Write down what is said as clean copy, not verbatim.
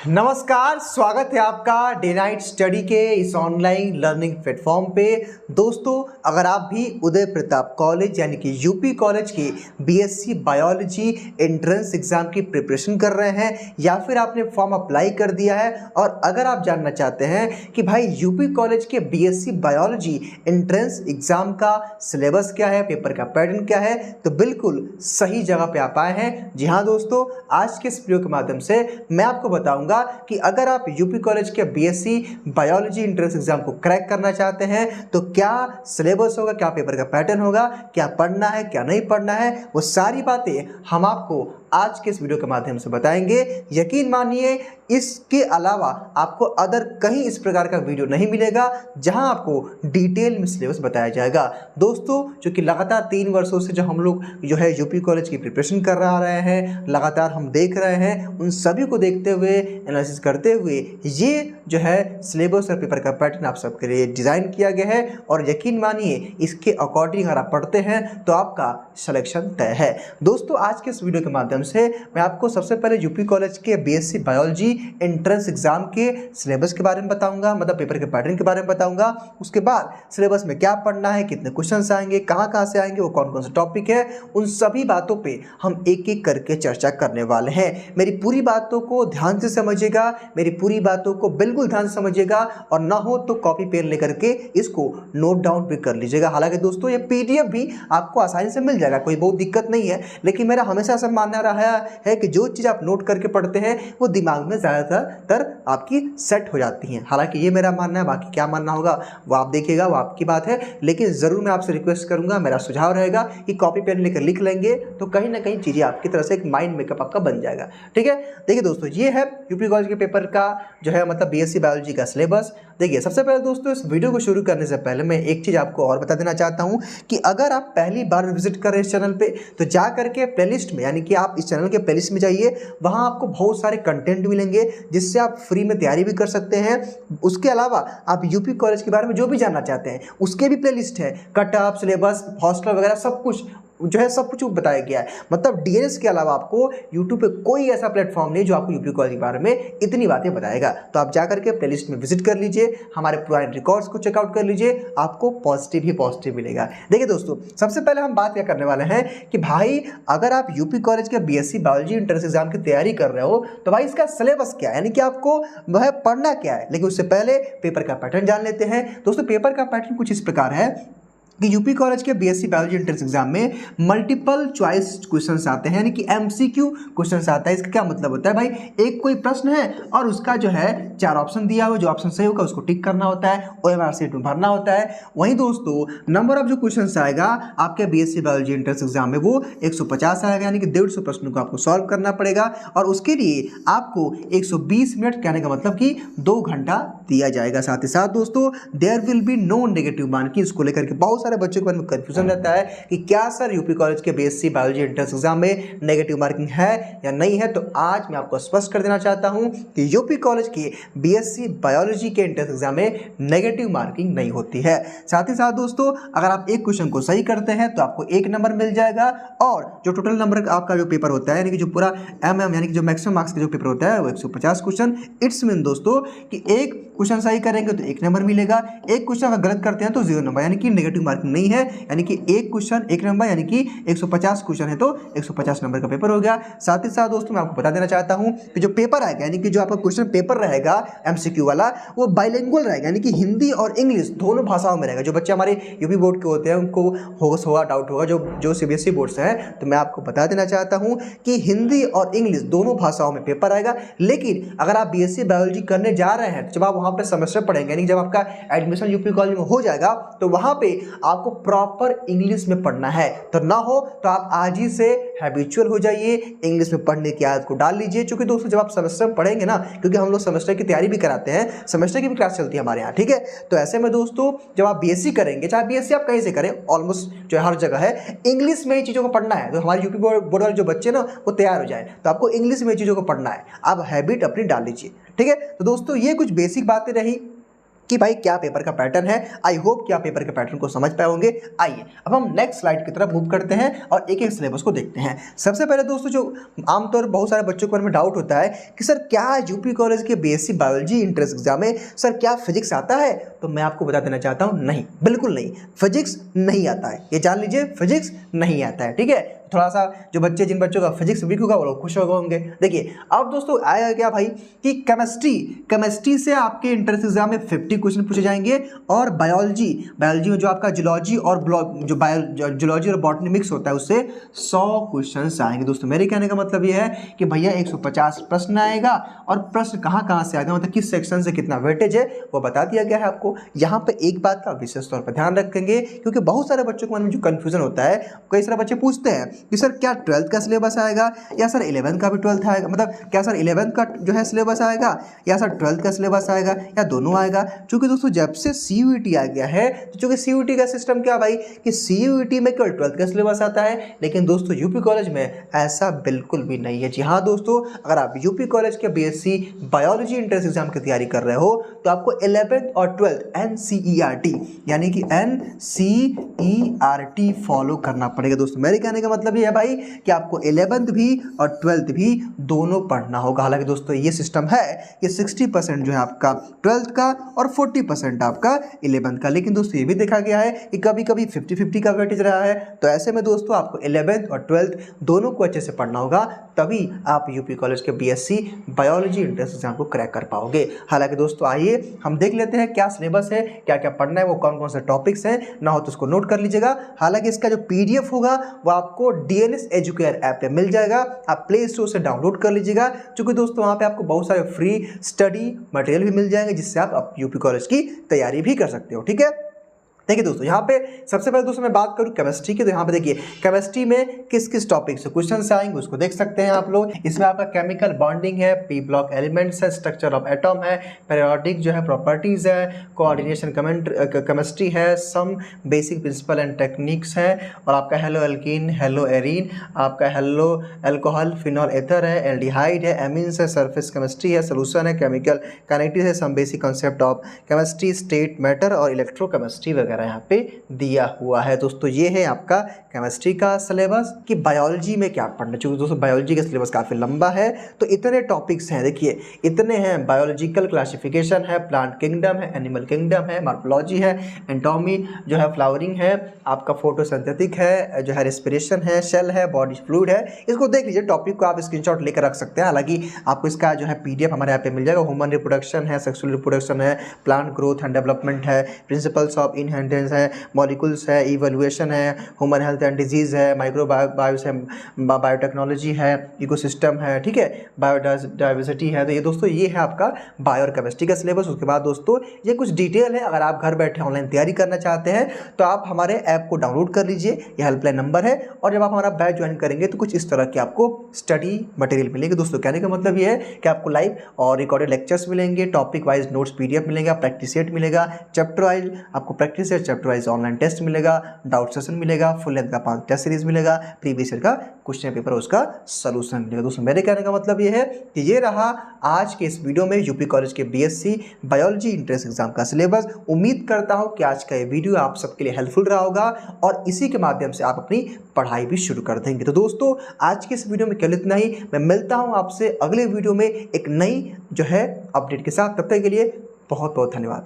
नमस्कार, स्वागत है आपका डे नाइट स्टडी के इस ऑनलाइन लर्निंग प्लेटफॉर्म पे। दोस्तों, अगर आप भी उदय प्रताप कॉलेज यानी कि यूपी कॉलेज की बीएससी बायोलॉजी एंट्रेंस एग्जाम की प्रिपरेशन कर रहे हैं या फिर आपने फॉर्म अप्लाई कर दिया है और अगर आप जानना चाहते हैं कि भाई यूपी कॉलेज के बीएससी बायोलॉजी एंट्रेंस एग्जाम का सिलेबस क्या है, पेपर का पैटर्न क्या है, तो बिल्कुल सही जगह पे आप आए हैं। जी हाँ दोस्तों, आज के इस वीडियो के माध्यम से मैं आपको बताऊंगा कि अगर आप यूपी कॉलेज के बीएससी बायोलॉजी एंट्रेंस एग्जाम को क्रैक करना चाहते हैं तो क्या सिलेबस होगा, क्या पेपर का पैटर्न होगा, क्या पढ़ना है, क्या नहीं पढ़ना है, वो सारी बातें हम आपको आज के इस वीडियो के माध्यम से बताएंगे। यकीन मानिए, इसके अलावा आपको अदर कहीं इस प्रकार का वीडियो नहीं मिलेगा जहां आपको डिटेल में सिलेबस बताया जाएगा। दोस्तों, चूंकि लगातार 3 वर्षों से जो हम लोग यूपी कॉलेज की प्रिपरेशन कर रहे हैं, लगातार हम देख रहे हैं, उन सभी को देखते हुए, एनालिसिस करते हुए ये सिलेबस और पेपर का पैटर्न आप सबके लिए डिज़ाइन किया गया है और यकीन मानिए इसके अकॉर्डिंग अगर आप पढ़ते हैं तो आपका सिलेक्शन तय है। दोस्तों, आज के इस वीडियो के माध्यम से मैं आपको सबसे पहले यूपी कॉलेज के बीएससी बायोलॉजी एंट्रेंस एग्जाम के सिलेबस के बारे में बताऊंगा, मतलब पेपर के पैटर्न के बारे में बताऊंगा। उसके बाद सिलेबस में क्या पढ़ना है, कितने क्वेश्चंस आएंगे, कहाँ से आएंगे, वो कौन कौन से टॉपिक है, उन सभी बातों पे हम एक एक करके चर्चा करने वाले हैं। मेरी पूरी बातों को ध्यान से समझिएगा, मेरी पूरी बातों को बिल्कुल ध्यान से समझिएगा और ना हो तो कॉपी पेन लेकर के इसको नोट डाउन भी कर लीजिएगा। हालांकि दोस्तों, ये पीडीएफ भी आपको आसानी से मिल जाएगा, कोई बहुत दिक्कत नहीं है, लेकिन मेरा हमेशा ऐसा मानना रहा है कि जो चीज़ आप नोट करके पढ़ते हैं वो दिमाग में ज़्यादातर आपकी सेट हो जाती हैं। हालांकि ये मेरा मानना है, बाकी क्या मानना होगा वो आप देखिएगा, वो आपकी बात है, लेकिन ज़रूर मैं आपसे रिक्वेस्ट करूंगा, मेरा सुझाव रहेगा कि कॉपी पेन लेकर लिख लेंगे तो कहीं ना कहीं चीज़ें आपकी तरफ से एक माइंड मेकअप आपका बन जाएगा। ठीक है, देखिए दोस्तों, ये है यूपी कॉलेज के पेपर का मतलब बीएससी बायोलॉजी का सिलेबस। देखिए, सबसे पहले दोस्तों, इस वीडियो को शुरू करने से पहले मैं एक चीज़ आपको और बता देना चाहता हूँ कि अगर आप पहली बार विजिट कर रहे हैं इस चैनल पे तो जा करके प्लेलिस्ट में, यानी कि आप इस चैनल के प्लेलिस्ट में जाइए, वहाँ आपको बहुत सारे कंटेंट मिलेंगे जिससे आप फ्री में तैयारी भी कर सकते हैं। उसके अलावा आप यूपी कॉलेज के बारे में जो भी जानना चाहते हैं उसके भी प्लेलिस्ट है, कट ऑफ, सिलेबस, हॉस्टल वगैरह सब कुछ सब कुछ बताया गया है। मतलब डीएनएस के अलावा आपको यूट्यूब पे कोई ऐसा प्लेटफॉर्म नहीं जो आपको यूपी कॉलेज के बारे में इतनी बातें बताएगा। तो आप जाकर के प्लेलिस्ट में विजिट कर लीजिए, हमारे पुराने रिकॉर्ड्स को चेकआउट कर लीजिए, आपको पॉजिटिव ही पॉजिटिव मिलेगा। देखिए दोस्तों, सबसे पहले हम बात क्या करने वाले हैं कि भाई अगर आप यूपी कॉलेज के बीएससी बायोलॉजी एंट्रेंस एग्जाम की तैयारी कर रहे हो तो भाई इसका सिलेबस क्या है, यानी कि आपको वह पढ़ना क्या है। लेकिन उससे पहले पेपर का पैटर्न जान लेते हैं। दोस्तों, पेपर का पैटर्न कुछ इस प्रकार है कि यूपी कॉलेज के बीएससी बायोलॉजी एंट्रेंस एग्जाम में मल्टीपल चॉइस क्वेश्चंस आते हैं, यानी कि एमसीक्यू क्वेश्चंस आता है। इसका क्या मतलब होता है भाई, एक कोई प्रश्न है और उसका 4 ऑप्शन दिया हुआ, जो ऑप्शन सही होगा उसको टिक करना होता है, ओएमआर शीट में भरना होता है। वहीं दोस्तों, नंबर ऑफ जो क्वेश्चंस आएगा आपके बीएससी बायोलॉजी एंट्रेंस एग्जाम में वो 150 आएगा, यानी कि 150 प्रश्नों को आपको सॉल्व करना पड़ेगा और उसके लिए आपको 120 मिनट, कहने का मतलब कि 2 घंटा दिया जाएगा। साथ ही साथ दोस्तों, there will be no negative marking. इसको लेकर के बहुत सारे बच्चों के बारे में कंफ्यूजन रहता है कि क्या सर यूपी कॉलेज के बीएससी बायोलॉजी एंट्रेंस एग्जाम में नेगेटिव मार्किंग है या नहीं है। तो आज मैं आपको स्पष्ट कर देना चाहता हूं कि यूपी कॉलेज के बीएससी बायोलॉजी के एंट्रेंस एग्जाम में नेगेटिव मार्किंग नहीं होती है। साथ ही साथ दोस्तों, अगर आप एक क्वेश्चन को सही करते हैं तो आपको 1 नंबर मिल जाएगा और जो टोटल नंबर आपका जो पेपर होता है, यानी कि जो पूरा यानी कि जो मैक्सिमम मार्क्स का जो पेपर होता है वो 150 क्वेश्चन। इट्स मीन दोस्तों कि एक क्वेश्चन सही करेंगे तो 1 नंबर मिलेगा, एक क्वेश्चन अगर गलत करते हैं तो 0 नंबर, यानी कि नेगेटिव मार्किंग नहीं है। यानी कि एक क्वेश्चन 1 नंबर, यानी कि 150 क्वेश्चन है तो 150 नंबर का पेपर हो गया। साथ ही साथ दोस्तों, मैं आपको बता देना चाहता हूं कि जो पेपर आएगा, यानी कि जो आपका क्वेश्चन पेपर रहेगा एमसीक्यू वाला, वो बाइलिंगुअल रहेगा, यानी कि हिंदी और इंग्लिश दोनों भाषाओं में रहेगा। जो बच्चे हमारे यूपी बोर्ड के होते हैं उनको होगा डाउट होगा, जो सीबीएसई बोर्ड से है, तो मैं आपको बता देना चाहता हूं कि हिंदी और इंग्लिश दोनों भाषाओं में पेपर आएगा। लेकिन अगर आप बीएससी बायोलॉजी करने जा रहे हैं तो जब आप वहां पर सेमेस्टर पढ़ेंगे, यानी जब आपका एडमिशन यूपी कॉलेज में हो जाएगा तो वहां पे आपको प्रॉपर इंग्लिश में पढ़ना है। तो ना हो तो आप आज ही से हैबिचुअल हो जाइए, इंग्लिश में पढ़ने की आदत को डाल लीजिए। क्योंकि दोस्तों, जब आप सेमेस्टर में पढ़ेंगे ना, क्योंकि हम लोग सेमेस्टर की तैयारी भी कराते हैं, सेमेस्टर की भी क्लास चलती है हमारे यहाँ, ठीक है। तो ऐसे में दोस्तों, जब आप बीएससी करेंगे, चाहे बीएससी आप कहीं से करें, ऑलमोस्ट जो हर जगह है इंग्लिश में ही चीज़ों को पढ़ना है। तो हमारे यूपी बोर्ड वाले जो बच्चे ना वो तैयार हो जाए, तो आपको इंग्लिश में चीज़ों को पढ़ना है। आप हैबिट अपनी डाल लीजिए, ठीक है। तो दोस्तों, ये कुछ बेसिक बातें रही कि भाई क्या पेपर का पैटर्न है। आई होप कि आप पेपर के पैटर्न को समझ पाए होंगे। आइए अब हम नेक्स्ट स्लाइड की तरफ मूव करते हैं और एक एक सिलेबस को देखते हैं। सबसे पहले दोस्तों जो आमतौर पर बहुत सारे बच्चों के बारे में डाउट होता है कि सर क्या यूपी कॉलेज के बीएससी बायोलॉजी इंट्रेंस एग्जाम में सर क्या फिजिक्स आता है, तो मैं आपको बता देना चाहता हूँ नहीं, बिल्कुल नहीं, फिजिक्स नहीं आता है, ये जान लीजिए, फिजिक्स नहीं आता है। ठीक है, थोड़ा सा जो बच्चे जिन बच्चों का फिजिक्स वीक होगा वो लोग खुश होंगे। देखिए अब दोस्तों आएगा क्या भाई कि केमिस्ट्री से आपके एंट्रेंस एग्जाम में 50 क्वेश्चन पूछे जाएंगे और बायोलॉजी में जो आपका जूलॉजी और जूलॉजी और बॉटनी मिक्स होता है उससे 100 क्वेश्चन आएंगे। दोस्तों मेरे कहने का मतलब ये है कि भैया 150 प्रश्न आएगा और प्रश्न कहाँ से आएगा, मतलब किस सेक्शन से कितना वेटेज है वो बता दिया गया है आपको। यहाँ पे एक बात का विशेष तौर पर ध्यान रखेंगे क्योंकि बहुत सारे बच्चों के मन में जो कन्फ्यूजन होता है, कई सारे बच्चे पूछते हैं कि सर क्या 12th का सिलेबस आएगा या सर 11th का भी 12th आएगा, मतलब क्या सर 11th का जो है सिलेबस आएगा या सर 12th का सिलेबस आएगा या दोनों आएगा। क्योंकि दोस्तों जब से CUET आ गया है तो चूंकि CUET का सिस्टम क्या भाई कि CUET में केवल 12th का सिलेबस आता है, लेकिन दोस्तों यूपी कॉलेज में ऐसा बिल्कुल भी नहीं है। जी हाँ दोस्तों, अगर आप यूपी कॉलेज के BSc बायोलॉजी एंट्रेंस एग्जाम की तैयारी कर रहे हो तो आपको 11th और 12th NCERT यानी कि NCERT फॉलो करना पड़ेगा। दोस्तों मेरे कहने का मतलब ये है भाई कि आपको 11th भी और 12th भी दोनों पढ़ना होगा। हालांकि दोस्तों ये सिस्टम है कि 60% जो है आपका 12th का और 40% आपका 11th का, लेकिन दोस्तों ये भी देखा गया है कि कभी कभी 50-50 का वेटेज रहा है। तो ऐसे में दोस्तों आपको 11th और 12th दोनों को अच्छे से पढ़ना होगा, तभी आप यूपी कॉलेज के BSc बायोलॉजी एंट्रेंस एग्जाम को क्रैक कर पाओगे। हालांकि दोस्तों आइए हम देख लेते हैं क्या सिलेबस है, क्या क्या पढ़ना है, वो कौन कौन से टॉपिक्स हैं, ना हो तो उसको नोट कर लीजिएगा। हालांकि इसका जो PDF होगा वो आपको DNS एजुकेयर ऐप पे मिल जाएगा, आप प्ले स्टोर से डाउनलोड कर लीजिएगा। क्योंकि दोस्तों वहाँ पे आपको बहुत सारे फ्री स्टडी मटेरियल भी मिल जाएंगे जिससे आप यूपी कॉलेज की तैयारी भी कर सकते हो। ठीक है, देखिए दोस्तों यहाँ पे सबसे पहले दोस्तों मैं बात करूँ केमिस्ट्री की, तो यहाँ पे देखिए केमिस्ट्री में किस किस टॉपिक से क्वेश्चन आएंगे उसको देख सकते हैं आप लोग। इसमें आपका केमिकल बॉन्डिंग है, P ब्लॉक एलिमेंट्स है, स्ट्रक्चर ऑफ एटॉम है, पीरियोडिक जो है प्रॉपर्टीज है, कोऑर्डिनेशन केमिस्ट्री है, some basic principle and techniques है, और आपका हेलो एल्कीन, हेलो एरीन, आपका हेलो एल्कोहल, फिनॉल एथर है, एल्डिहाइड है, एमीन्स है, सरफेस केमिस्ट्री है, सोल्यूशन है, केमिकल काइनेटिक्स है, some basic concept of chemistry, state matter और इलेक्ट्रोकेमिस्ट्री वगैरह यहाँ पे दिया हुआ है। दोस्तों ये है आपका केमिस्ट्री का सिलेबस कि बायोलॉजी में क्या पढ़ना। क्योंकि दोस्तों बायोलॉजी का सिलेबस काफ़ी लंबा है तो इतने टॉपिक्स हैं, देखिए इतने हैं। बायोलॉजिकल क्लासिफिकेशन है, प्लांट किंगडम है, एनिमल किंगडम है, मॉर्फोलॉजी है, एंटोमी जो है, फ्लावरिंग है, आपका फोटोसिंथेटिक है, जो है रेस्पिरेशन है, सेल है, बॉडी फ्लूइड है। इसको देख लीजिए, टॉपिक को आप स्क्रीनशॉट लेकर रख सकते हैं। हालांकि आपको इसका जो है PDF हमारे यहाँ पे मिल जाएगा। ह्यूमन रिप्रोडक्शन है, सेक्सुअल रिप्रोडक्शन है, प्लांट ग्रोथ एंड डेवलपमेंट है, प्रिंसिपल्स ऑफ इनहेरिटेंस है, मॉलिक्यूल्स है, इवोल्यूशन है, ह्यूमन हेल्थ एंड डिजीज़ है, माइक्रोबायोस है, बायोटेक्नोलॉजी है, इकोसिस्टम है, ठीक है, बायोडाइवर्सिटी है। तो ये दोस्तों ये है आपका बायो और केमिस्ट्री का सिलेबस। उसके बाद दोस्तों ये कुछ डिटेल है, अगर आप घर बैठे ऑनलाइन तैयारी करना चाहते हैं तो आप हमारे ऐप को डाउनलोड कर लीजिए, ये हेल्पलाइन नंबर है, और जब आप हमारा बैच ज्वाइन करेंगे तो कुछ इस तरह के आपको स्टडी मटेरियल मिलेंगे। दोस्तों कहने का मतलब ये है कि आपको लाइव और रिकॉर्डेड लेक्चर्स मिलेंगे, टॉपिक वाइज नोट्स PDF मिलेगा, प्रैक्टिस सेट मिलेगा, चैप्टर वाइज आपको practice set, chapter wise online test मिलेगा, डाउट सेशन मिलेगा, फुल लेंथ का 5 टेस्ट सीरीज मिलेगा, प्रीवियस ईयर का क्वेश्चन पेपर उसका सॉल्यूशन मिलेगा। दोस्तों मेरे कहने का मतलब ये है कि ये रहा आज के इस वीडियो में यूपी कॉलेज के BSc बायोलॉजी एंट्रेंस एग्जाम का सिलेबस। उम्मीद करता हूँ कि आज का ये वीडियो आप सबके लिए हेल्पफुल रहा होगा और इसी के माध्यम से आप अपनी पढ़ाई भी शुरू कर देंगे। तो दोस्तों आज के इस वीडियो में केवल इतना ही। मैं मिलता हूँ आपसे अगले वीडियो में एक नई जो है अपडेट के साथ। तब तक के लिए बहुत बहुत धन्यवाद।